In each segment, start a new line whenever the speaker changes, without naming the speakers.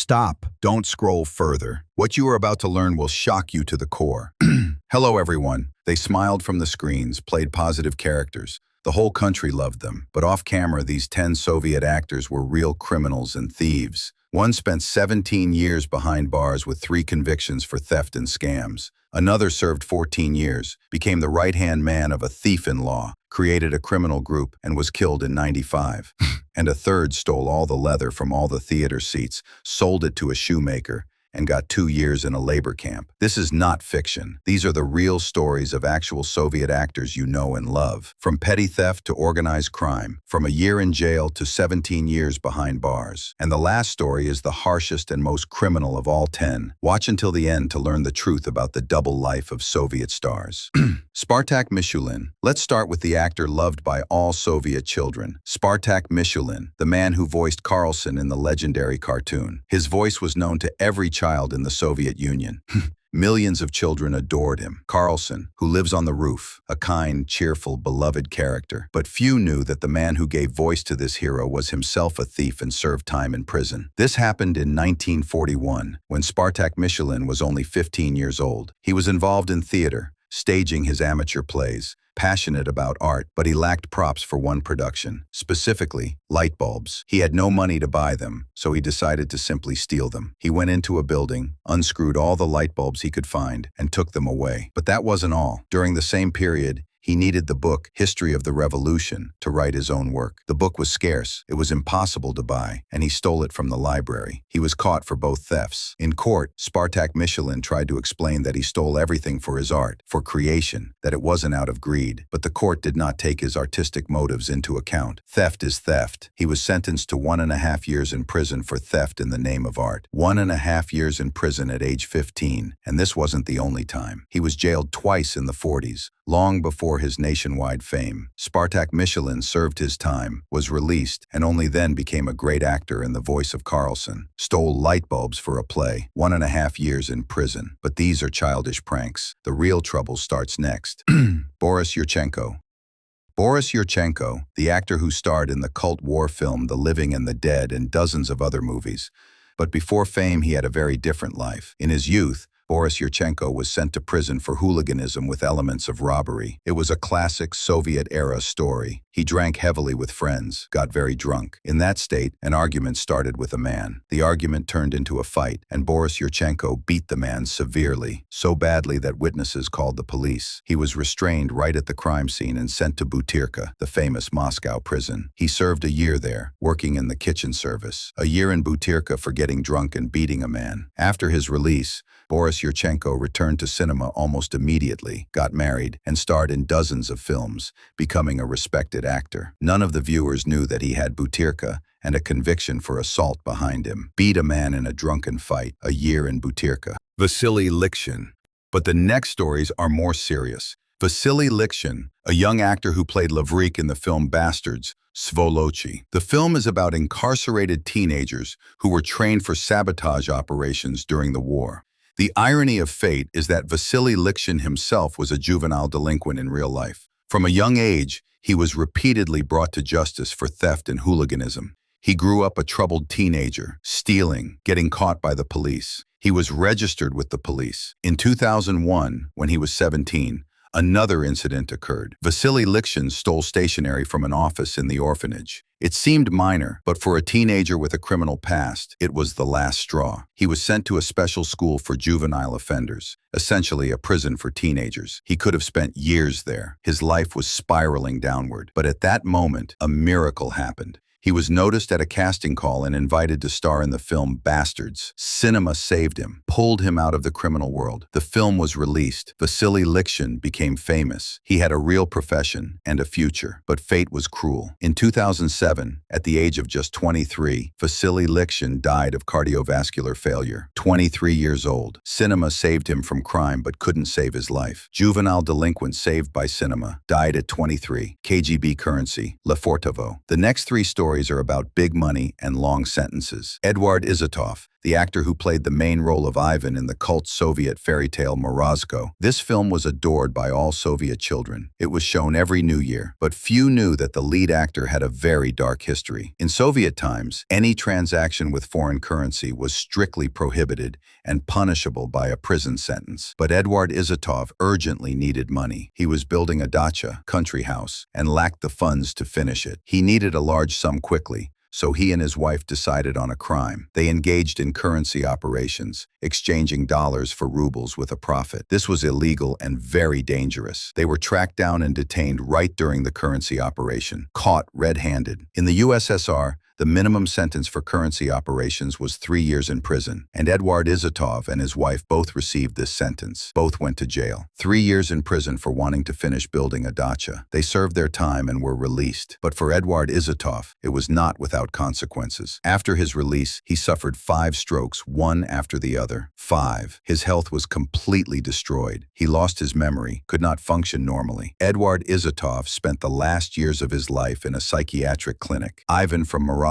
Stop. Don't scroll further. What you are about to learn will shock you to the core. Hello, everyone. They smiled from the screens, played positive characters. The whole country loved them. But off camera, these 10 Soviet actors were real criminals and thieves. One spent 17 years behind bars with 3 convictions for theft and scams. Another served 14 years, became the right-hand man of a thief-in-law, created a criminal group, and was killed in '95. And a third stole all the leather from all the theater seats, sold it to a shoemaker, and got 2 years in a labor camp. This is not fiction. These are the real stories of actual Soviet actors you know and love. From petty theft to organized crime, from a year in jail to 17 years behind bars. And the last story is the harshest and most criminal of all 10. Watch until the end to learn the truth about the double life of Soviet stars. Spartak Mishulin. Let's start with the actor loved by all Soviet children. Spartak Mishulin, the man who voiced Carlson in the legendary cartoon. His voice was known to every child in the Soviet Union. Millions of children adored him. Carlson, who lives on the roof, a kind, cheerful, beloved character. But few knew that the man who gave voice to this hero was himself a thief and served time in prison. This happened in 1941, when Spartak Mishulin was only 15 years old. He was involved in theater, staging his amateur plays, passionate about art, but he lacked props for one production, specifically light bulbs. He had no money to buy them, so he decided to simply steal them. He went into a building, unscrewed all the light bulbs he could find, and took them away. But that wasn't all. During the same period, he needed the book History of the Revolution to write his own work. The book was scarce, it was impossible to buy, and he stole it from the library. He was caught for both thefts. In court, Spartak Mishulin tried to explain that he stole everything for his art, for creation, that it wasn't out of greed. But the court did not take his artistic motives into account. Theft is theft. He was sentenced to 1.5 years in prison for theft in the name of art. 1.5 years in prison at age 15, and this wasn't the only time. He was jailed twice in the 40s. Long before his nationwide fame, Spartak Mishulin served his time, was released, and only then became a great actor in the voice of Carlson. Stole light bulbs for a play, 1.5 years in prison. But these are childish pranks. The real trouble starts next. Boris Yurchenko. Boris Yurchenko, the actor who starred in the cult war film The Living and the Dead and dozens of other movies. But before fame, he had a very different life. In his youth, Boris Yurchenko was sent to prison for hooliganism with elements of robbery. It was a classic Soviet-era story. He drank heavily with friends, got very drunk. In that state, an argument started with a man. The argument turned into a fight, and Boris Yurchenko beat the man severely, so badly that witnesses called the police. He was restrained right at the crime scene and sent to Butyrka, the famous Moscow prison. He served a year there, working in the kitchen service. A year in Butyrka for getting drunk and beating a man. After his release, Boris Yurchenko returned to cinema almost immediately, got married, and starred in dozens of films, becoming a respected actor. None of the viewers knew that he had Butyrka and a conviction for assault behind him. Beat a man in a drunken fight, a year in Butyrka. Vasily Likshin. But the next stories are more serious. Vasily Likshin, a young actor who played Lavrik in the film Bastards, Svolochi. The film is about incarcerated teenagers who were trained for sabotage operations during the war. The irony of fate is that Vasily Likshin himself was a juvenile delinquent in real life. From a young age, he was repeatedly brought to justice for theft and hooliganism. He grew up a troubled teenager, stealing, getting caught by the police. He was registered with the police. In 2001, when he was 17, another incident occurred. Vasily Likshin stole stationery from an office in the orphanage. It seemed minor, but for a teenager with a criminal past, it was the last straw. He was sent to a special school for juvenile offenders, essentially a prison for teenagers. He could have spent years there. His life was spiraling downward. But at that moment, a miracle happened. He was noticed at a casting call and invited to star in the film Bastards. Cinema saved him, pulled him out of the criminal world. The film was released. Vasily Likshin became famous. He had a real profession and a future, but fate was cruel. In 2007, at the age of just 23, Vasily Likshin died of cardiovascular failure. 23 years old. Cinema saved him from crime but couldn't save his life. Juvenile delinquent saved by cinema, died at 23. KGB currency, Lefortovo. The next 3 stories are about big money and long sentences. Eduard Izotov, the actor who played the main role of Ivan in the cult Soviet fairy tale Morozko. This film was adored by all Soviet children. It was shown every New Year, but few knew that the lead actor had a very dark history. In Soviet times, any transaction with foreign currency was strictly prohibited and punishable by a prison sentence. But Eduard Izotov urgently needed money. He was building a dacha, country house, and lacked the funds to finish it. He needed a large sum quickly, so he and his wife decided on a crime. They engaged in currency operations, exchanging dollars for rubles with a profit. This was illegal and very dangerous. They were tracked down and detained right during the currency operation, caught red-handed. In the USSR, the minimum sentence for currency operations was 3 years in prison, and Eduard Izotov and his wife both received this sentence. Both went to jail. 3 years in prison for wanting to finish building a dacha. They served their time and were released. But for Eduard Izotov, it was not without consequences. After his release, he suffered 5 strokes, one after the other. 5. His health was completely destroyed. He lost his memory, could not function normally. Eduard Izotov spent the last years of his life in a psychiatric clinic. Ivan from Morozko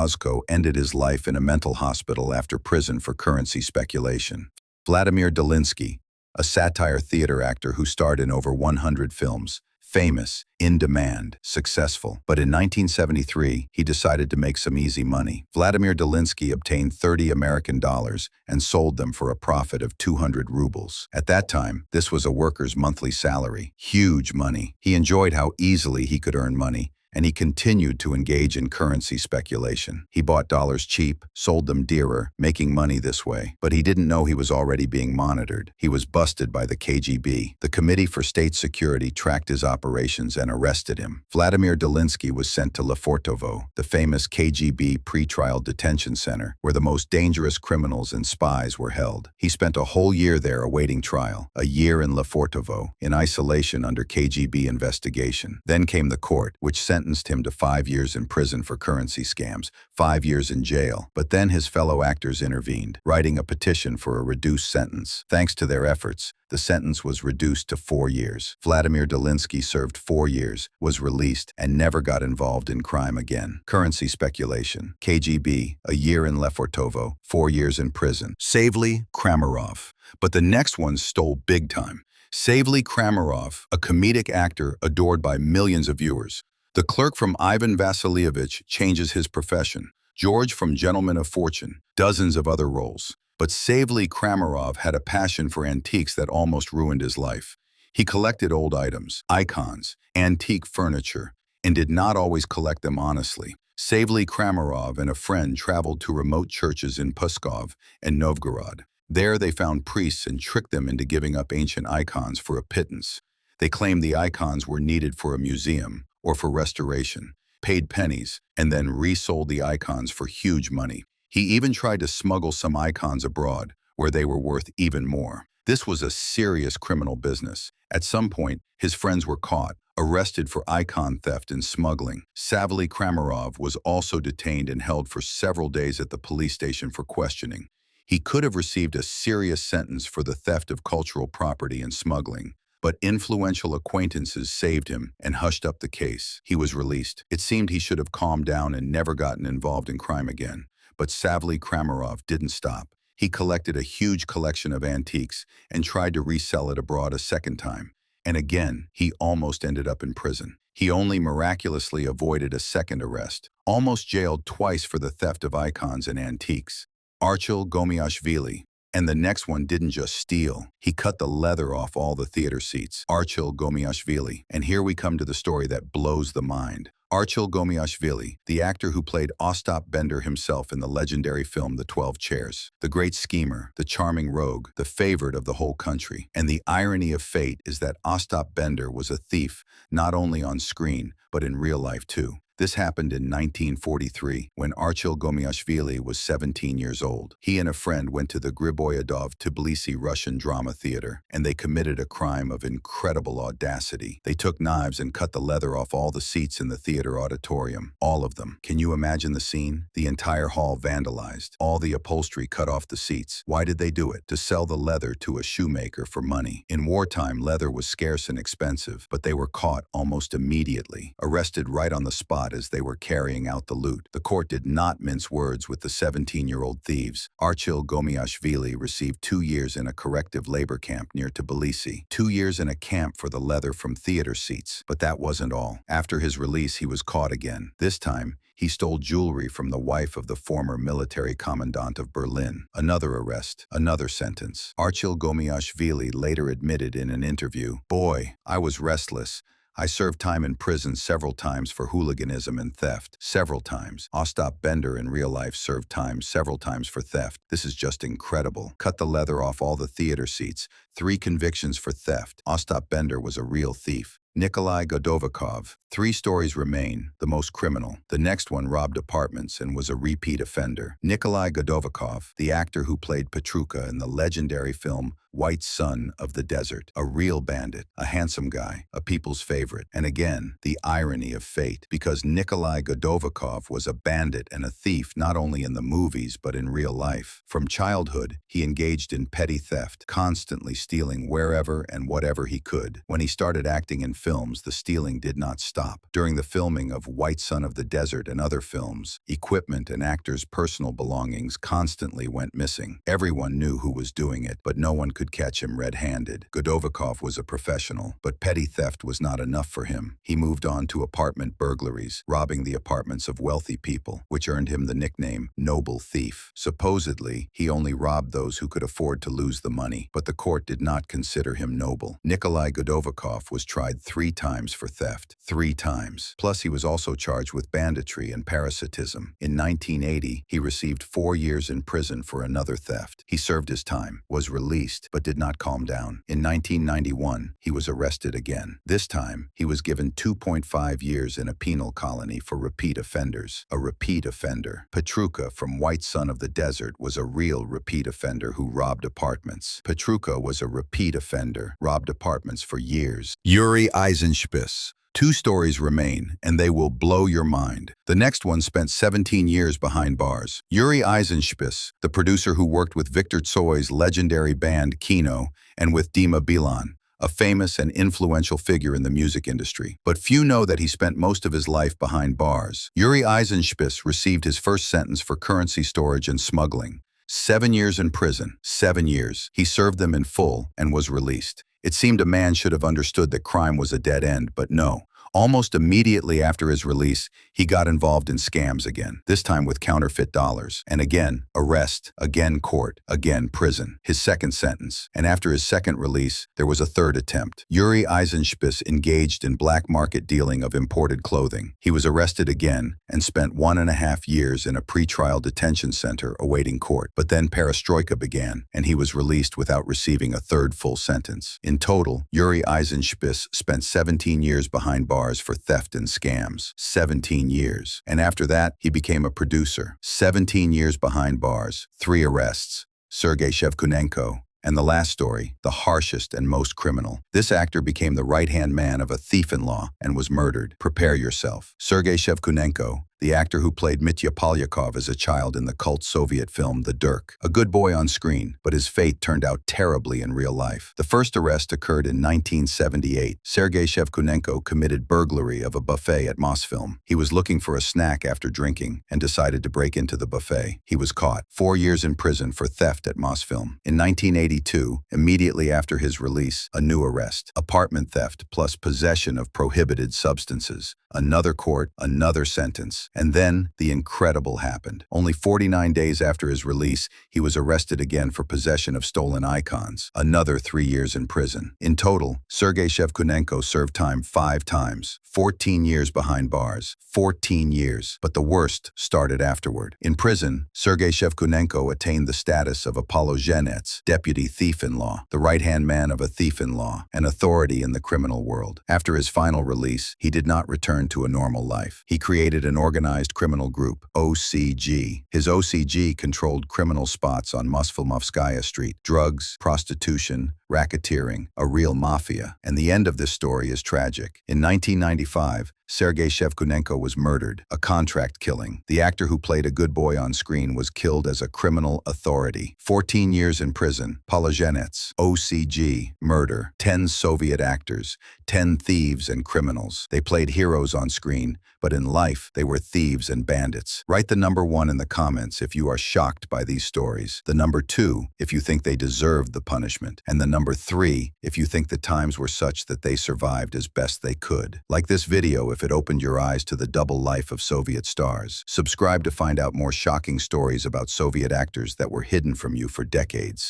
ended his life in a mental hospital after prison for currency speculation. Vladimir Dolinsky, a satire theater actor who starred in over 100 films, famous, in demand, successful. But in 1973, he decided to make some easy money. Vladimir Dolinsky obtained 30 American dollars and sold them for a profit of 200 rubles. At that time, this was a worker's monthly salary. Huge money. He enjoyed how easily he could earn money, and he continued to engage in currency speculation. He bought dollars cheap, sold them dearer, making money this way. But he didn't know he was already being monitored. He was busted by the KGB. The Committee for State Security tracked his operations and arrested him. Vladimir Dolinsky was sent to Lefortovo, the famous KGB pretrial detention center, where the most dangerous criminals and spies were held. He spent a whole year there awaiting trial, a year in Lefortovo, in isolation under KGB investigation. Then came the court, which sentenced him to 5 years in prison for currency scams, 5 years in jail. But then his fellow actors intervened, writing a petition for a reduced sentence. Thanks to their efforts, the sentence was reduced to 4 years. Vladimir Dolinsky served 4 years, was released, and never got involved in crime again. Currency speculation. KGB, a year in Lefortovo, 4 years in prison. Savely Kramarov. But the next one stole big time. Savely Kramarov, a comedic actor adored by millions of viewers. The clerk from Ivan Vasilievich changes his profession. George from Gentleman of Fortune, dozens of other roles. But Savely Kramarov had a passion for antiques that almost ruined his life. He collected old items, icons, antique furniture, and did not always collect them honestly. Savely Kramarov and a friend traveled to remote churches in Pskov and Novgorod. There they found priests and tricked them into giving up ancient icons for a pittance. They claimed the icons were needed for a museum or for restoration, paid pennies, and then resold the icons for huge money. He even tried to smuggle some icons abroad, where they were worth even more. This was a serious criminal business. At some point, his friends were caught, arrested for icon theft and smuggling. Savely Kramarov was also detained and held for several days at the police station for questioning. He could have received a serious sentence for the theft of cultural property and smuggling, but influential acquaintances saved him and hushed up the case. He was released. It seemed he should have calmed down and never gotten involved in crime again. But Savely Kramarov didn't stop. He collected a huge collection of antiques and tried to resell it abroad a second time. And again, he almost ended up in prison. He only miraculously avoided a second arrest, almost jailed twice for the theft of icons and antiques. Archil Gomiashvili. And the next one didn't just steal. He cut the leather off all the theater seats. Archil Gomiashvili. And here we come to the story that blows the mind. Archil Gomiashvili, the actor who played Ostap Bender himself in the legendary film The 12 Chairs. The great schemer, the charming rogue, the favorite of the whole country. And the irony of fate is that Ostap Bender was a thief, not only on screen, but in real life too. This happened in 1943, when Archil Gomiashvili was 17 years old. He and a friend went to the Griboyedov Tbilisi Russian Drama Theater, and they committed a crime of incredible audacity. They took knives and cut the leather off all the seats in the theater auditorium. All of them. Can you imagine the scene? The entire hall vandalized. All the upholstery cut off the seats. Why did they do it? To sell the leather to a shoemaker for money. In wartime, leather was scarce and expensive, but they were caught almost immediately, arrested right on the spot, spot as they were carrying out the loot. The court did not mince words with the 17-year-old thieves. Archil Gomiashvili received 2 years in a corrective labor camp near Tbilisi. 2 years in a camp for the leather from theater seats. But that wasn't all. After his release, he was caught again. This time, he stole jewelry from the wife of the former military commandant of Berlin. Another arrest, another sentence. Archil Gomiashvili later admitted in an interview, "Boy, I was restless. I served time in prison several times for hooliganism and theft. Several times. Ostap Bender in real life served time several times for theft. This is just incredible. Cut the leather off all the theater seats. 3 convictions for theft. Ostap Bender was a real thief." Nikolai Godovikov. 3 stories remain, the most criminal. The next one robbed apartments and was a repeat offender. Nikolai Godovikov, the actor who played Petruka in the legendary film White Son of the Desert. A real bandit, a handsome guy, a people's favorite. And again, the irony of fate, because Nikolai Godovikov was a bandit and a thief not only in the movies but in real life. From childhood, he engaged in petty theft, constantly stealing wherever and whatever he could. When he started acting in films, the stealing did not stop. During the filming of White Son of the Desert and other films, equipment and actors' personal belongings constantly went missing. Everyone knew who was doing it, but no one could catch him red-handed. Godovikov was a professional, but petty theft was not enough for him. He moved on to apartment burglaries, robbing the apartments of wealthy people, which earned him the nickname Noble Thief. Supposedly, he only robbed those who could afford to lose the money, but the court did not consider him noble. Nikolai Godovikov was tried 3 times for theft. 3 times. Plus, he was also charged with banditry and parasitism. In 1980, he received 4 years in prison for another theft. He served his time, was released, but did not calm down. In 1991, he was arrested again. This time, he was given 2.5 years in a penal colony for repeat offenders. A repeat offender. Petruka from White Son of the Desert was a real repeat offender who robbed apartments. Petruka was a repeat offender, robbed apartments for years. Yuri Eisenspitz. 2 stories remain, and they will blow your mind. The next one spent 17 years behind bars. Yuri Eisenspitz, the producer who worked with Viktor Tsoi's legendary band Kino and with Dima Bilan, a famous and influential figure in the music industry. But few know that he spent most of his life behind bars. Yuri Eisenspitz received his first sentence for currency storage and smuggling. 7 years in prison. 7 years. He served them in full and was released. It seemed a man should have understood that crime was a dead end, but no. Almost immediately after his release, he got involved in scams again, this time with counterfeit dollars. And again, arrest, again court, again prison. His second sentence. And after his second release, there was a third attempt. Yuri Eisenspitz engaged in black market dealing of imported clothing. He was arrested again and spent 1.5 years in a pretrial detention center awaiting court. But then perestroika began, and he was released without receiving a third full sentence. In total, Yuri Eisenspitz spent 17 years behind bars for theft and scams. 17 years. And after that, he became a producer. 17 years behind bars. 3 arrests. Sergei Shevkunenko. And the last story, the harshest and most criminal. This actor became the right-hand man of a thief-in-law and was murdered. Prepare yourself. Sergei Shevkunenko, the actor who played Mitya Polyakov as a child in the cult Soviet film The Dirk. A good boy on screen, but his fate turned out terribly in real life. The first arrest occurred in 1978. Sergei Shevkunenko committed burglary of a buffet at Mosfilm. He was looking for a snack after drinking and decided to break into the buffet. He was caught. 4 years in prison for theft at Mosfilm. In 1982, immediately after his release, a new arrest. Apartment theft plus possession of prohibited substances. Another court, another sentence. And then the incredible happened. Only 49 days after his release, he was arrested again for possession of stolen icons. Another 3 years in prison. In total, Sergei Shevkunenko served time 5 times. 14 years behind bars. 14 years. But the worst started afterward. In prison, Sergei Shevkunenko attained the status of apologenets, deputy thief-in-law, the right-hand man of a thief-in-law, an authority in the criminal world. After his final release, he did not return to a normal life. He created an organized criminal group, OCG. His OCG controlled criminal spots on Mosfilmovskaya Street, drugs, prostitution, racketeering, a real mafia. And the end of this story is tragic. In 1995, Sergei Shevkunenko was murdered, a contract killing. The actor who played a good boy on screen was killed as a criminal authority. 14 years in prison, apologenets, OCG, murder, 10 Soviet actors, 10 thieves and criminals. They played heroes on screen, but in life, they were thieves and bandits. Write the number 1 in the comments if you are shocked by these stories, the number 2 if you think they deserved the punishment, and the number 3 if you think the times were such that they survived as best they could. Like this video if it opened your eyes to the double life of Soviet stars. Subscribe to find out more shocking stories about Soviet actors that were hidden from you for decades.